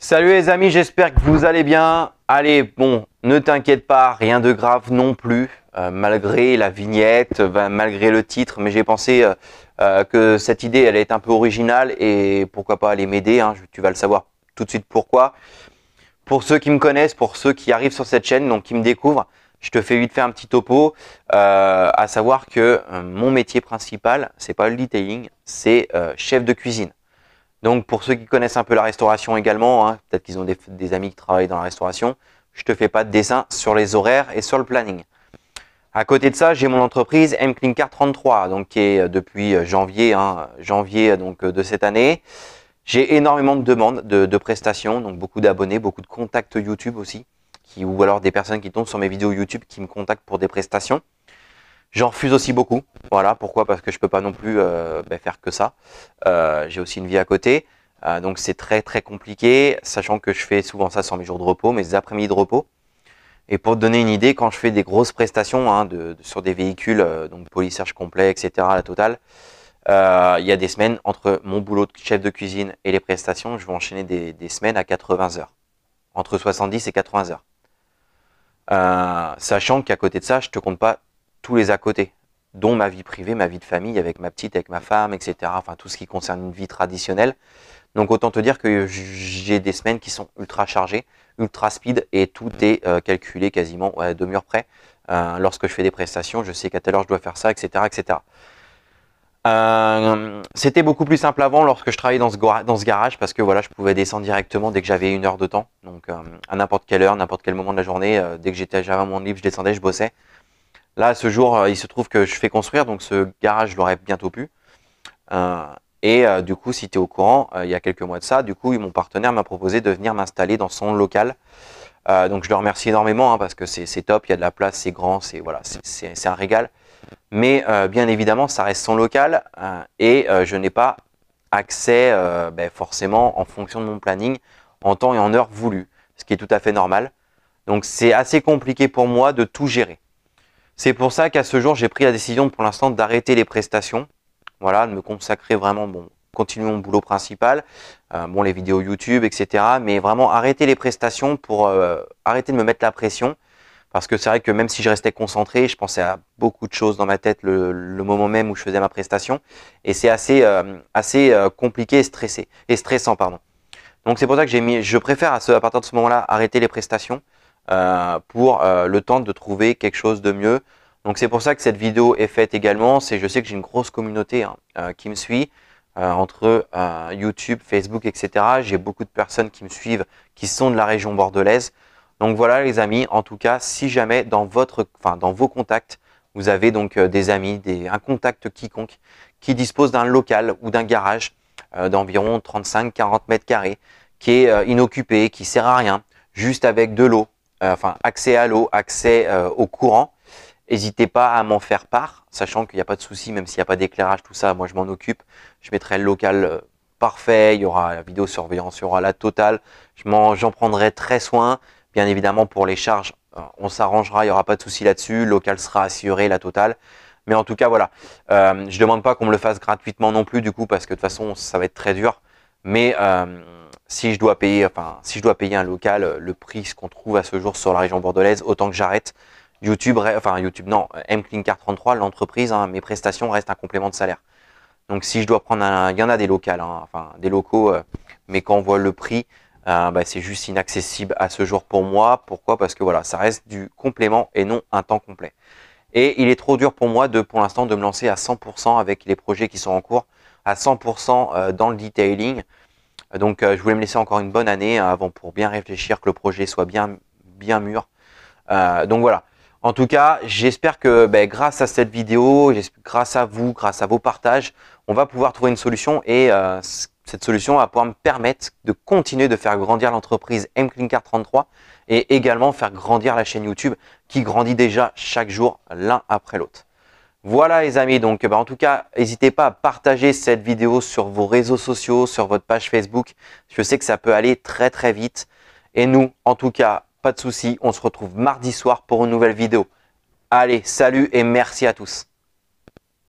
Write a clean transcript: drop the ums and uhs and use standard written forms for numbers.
Salut les amis, j'espère que vous allez bien. Allez, bon, ne t'inquiète pas, rien de grave non plus, malgré la vignette, malgré le titre, mais j'ai pensé que cette idée, elle est un peu originale et pourquoi pas aller m'aider, hein, tu vas le savoir tout de suite pourquoi. Pour ceux qui me connaissent, pour ceux qui arrivent sur cette chaîne, donc qui me découvrent, je te fais vite fait un petit topo, à savoir que mon métier principal, c'est pas le detailing, c'est chef de cuisine. Donc pour ceux qui connaissent un peu la restauration également, hein, peut-être qu'ils ont des amis qui travaillent dans la restauration, je te fais pas de dessin sur les horaires et sur le planning. À côté de ça, j'ai mon entreprise mclinkart33, donc qui est depuis janvier, donc de cette année. J'ai énormément de demandes de prestations, donc beaucoup d'abonnés, beaucoup de contacts YouTube aussi, ou alors des personnes qui tombent sur mes vidéos YouTube qui me contactent pour des prestations. J'en refuse aussi beaucoup. Voilà, pourquoi? Parce que je peux pas non plus faire que ça. J'ai aussi une vie à côté. Donc c'est très très compliqué, sachant que je fais souvent ça sur mes jours de repos, mes après-midi de repos. Et pour te donner une idée, quand je fais des grosses prestations sur des véhicules, donc polissage complet, etc., la totale, il y a des semaines entre mon boulot de chef de cuisine et les prestations, je vais enchaîner des semaines à 80 heures. Entre 70 et 80 heures. Sachant qu'à côté de ça, je te compte pas tous les à côté, dont ma vie privée, ma vie de famille, avec ma petite, avec ma femme, etc. Enfin, tout ce qui concerne une vie traditionnelle. Donc, autant te dire que j'ai des semaines qui sont ultra chargées, ultra speed, et tout est calculé quasiment à demi-heure près. Lorsque je fais des prestations, je sais qu'à telle heure je dois faire ça, etc. etc. C'était beaucoup plus simple avant lorsque je travaillais dans ce garage parce que voilà, je pouvais descendre directement dès que j'avais une heure de temps. Donc à n'importe quelle heure, n'importe quel moment de la journée, dès que j'avais un moment libre, je descendais, je bossais. Là, à ce jour, il se trouve que je fais construire, donc ce garage, je l'aurai bientôt pu. Du coup, si tu es au courant, il y a quelques mois de ça, du coup, mon partenaire m'a proposé de venir m'installer dans son local. Donc je le remercie énormément parce que c'est top, il y a de la place, c'est grand, c'est un régal. Mais bien évidemment, ça reste son local et je n'ai pas accès forcément en fonction de mon planning en temps et en heure voulu, ce qui est tout à fait normal. Donc c'est assez compliqué pour moi de tout gérer. C'est pour ça qu'à ce jour, j'ai pris la décision pour l'instant d'arrêter les prestations, voilà, de me consacrer vraiment, continuer mon boulot principal, les vidéos YouTube, etc. Mais vraiment arrêter les prestations pour arrêter de me mettre la pression. Parce que c'est vrai que même si je restais concentré, je pensais à beaucoup de choses dans ma tête le moment même où je faisais ma prestation. Et c'est assez compliqué et stressant. Pardon. Donc c'est pour ça que je préfère à partir de ce moment-là arrêter les prestations pour le temps de trouver quelque chose de mieux. Donc c'est pour ça que cette vidéo est faite également. Je sais que j'ai une grosse communauté qui me suit entre YouTube, Facebook, etc. J'ai beaucoup de personnes qui me suivent qui sont de la région bordelaise. Donc voilà les amis, en tout cas, si jamais dans vos contacts, vous avez donc des amis, un contact quiconque qui dispose d'un local ou d'un garage d'environ 35-40 mètres carrés, qui est inoccupé, qui sert à rien, juste avec de l'eau, accès à l'eau, accès au courant, n'hésitez pas à m'en faire part, sachant qu'il n'y a pas de souci, même s'il n'y a pas d'éclairage, tout ça, moi je m'en occupe, je mettrai le local parfait, il y aura la vidéosurveillance, il y aura la totale, j'en prendrai très soin. Bien évidemment, pour les charges, on s'arrangera, il n'y aura pas de souci là-dessus. Le local sera assuré, la totale. Mais en tout cas, voilà. Je ne demande pas qu'on me le fasse gratuitement non plus, du coup, parce que de toute façon, ça va être très dur. Mais si je dois payer un local, le prix ce qu'on trouve à ce jour sur la région bordelaise, autant que j'arrête. mclinkart33, l'entreprise, mes prestations restent un complément de salaire. Donc si je dois prendre il y en a des locales, des locaux, mais quand on voit le prix, c'est juste inaccessible à ce jour pour moi. Pourquoi? Parce que voilà, ça reste du complément et non un temps complet. Et il est trop dur pour moi pour l'instant de me lancer à 100% avec les projets qui sont en cours, à 100% dans le detailing. Donc je voulais me laisser encore une bonne année avant pour bien réfléchir, que le projet soit bien mûr. Donc voilà. En tout cas, j'espère que grâce à cette vidéo, grâce à vous, grâce à vos partages, on va pouvoir trouver une solution et cette solution va pouvoir me permettre de continuer de faire grandir l'entreprise mclinkart33 et également faire grandir la chaîne YouTube qui grandit déjà chaque jour l'un après l'autre. Voilà les amis, donc en tout cas, n'hésitez pas à partager cette vidéo sur vos réseaux sociaux, sur votre page Facebook. Je sais que ça peut aller très très vite. Et nous, en tout cas, pas de souci, on se retrouve mardi soir pour une nouvelle vidéo. Allez, salut et merci à tous.